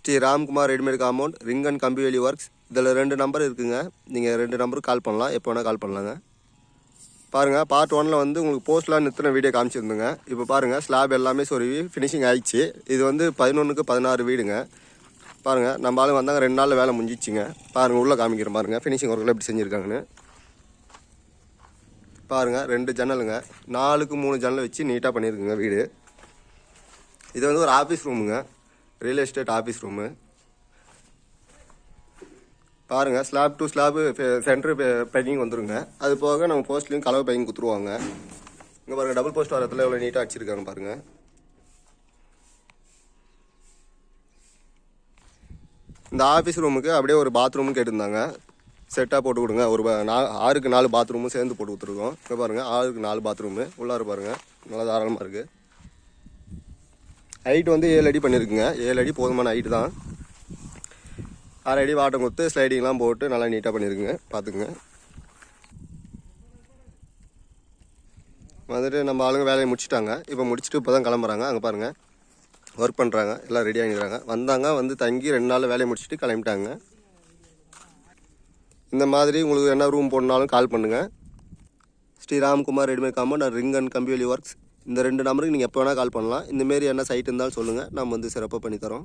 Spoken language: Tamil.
Sri Ramkumar readymade compound ring and கம்பி வேலி ஒர்க்ஸ். இதில் 2 நம்பர் இருக்குங்க. நீங்கள் 2 நம்பருக்கு கால் பண்ணலாம், எப்போ வேணால் கால் பண்ணலாங்க. பாருங்கள், பார்ட் 1ல் வந்து உங்களுக்கு போஸ்ட்லாம் நிறுத்தின வீடியோ காமிச்சிருந்துங்க. இப்போ பாருங்கள், ஸ்லாப் எல்லாமே சொருவி ஃபினிஷிங் ஆகிடுச்சு. இது வந்து 11க்கு 16 வீடுங்க. பாருங்கள், நம்ம ஆளுங்க வந்தாங்க, 2 நாளில் வேலை முடிஞ்சிச்சுங்க. பாருங்கள், உள்ளே காமிக்கிற பாருங்கள் ஃபினிஷிங் ஒர்க்கில் எப்படி செஞ்சுருக்காங்கன்னு. பாருங்கள், 2 ஜன்னலுங்க, 4க்கு 3 ஜன்னல் வச்சு நீட்டாக பண்ணியிருக்குங்க வீடு. இது வந்து ஒரு ஆஃபீஸ் ரூமுங்க, ரியல் எஸ்டேட் ஆஃபீஸ் ரூமு. பாருங்கள், slab to slab centre painting வந்துருங்க. அது போக நம்ம போஸ்ட்லேயும் கலவை பெயிண்டிங் கொடுத்துருவாங்க. இங்கே பாருங்கள், டபுள் போஸ்ட் வரத்தில் எவ்வளோ நீட்டாக அடிச்சிருக்காங்க பாருங்கள். இந்த ஆஃபீஸ் ரூமுக்கு அப்படியே ஒரு பாத்ரூமும் கேட்டிருந்தாங்க. செட்டாக போட்டு கொடுங்க. ஒரு 6க்கு 4 பாத்ரூமும் சேர்ந்து போட்டு கொடுத்துருக்கோம். இங்கே பாருங்கள், 6க்கு 4 பாத்ரூமு உள்ளார பாருங்கள், நல்லா தாராளமாக இருக்குது. ஹைட் வந்து 7 அடி பண்ணியிருக்குங்க. 7 அடி போதுமான ஹைட்டு தான். 6 அடி வாட்டம் கொடுத்து ஸ்லைடிங்லாம் போட்டு நல்லா நீட்டாக பண்ணியிருக்குங்க. பார்த்துக்குங்க. வந்துட்டு நம்ம ஆளுங்க வேலையை முடிச்சுட்டாங்க. இப்போ முடிச்சுட்டு இப்போ தான் கிளம்புறாங்க. அங்கே பாருங்கள், ஒர்க் பண்ணுறாங்க, எல்லாம் ரெடி ஆகிடுறாங்க. வந்தாங்க, வந்து தங்கி 2 நாள் வேலையை முடிச்சுட்டு கிளம்பிட்டாங்க. இந்த மாதிரி உங்களுக்கு என்ன ரூம் போடனாலும் கால் பண்ணுங்கள். Shri Ramkumar readymade compound ring and கம்பி வேலி ஒர்க்ஸ். இந்த 2 நம்பருக்கு நீங்கள் எப்போ வேணால் கால் பண்ணலாம். இந்தமாரி என்ன சைட் இருந்தாலும் சொல்லுங்கள், நம்ம வந்து சிறப்பாக பண்ணித்தரோம்.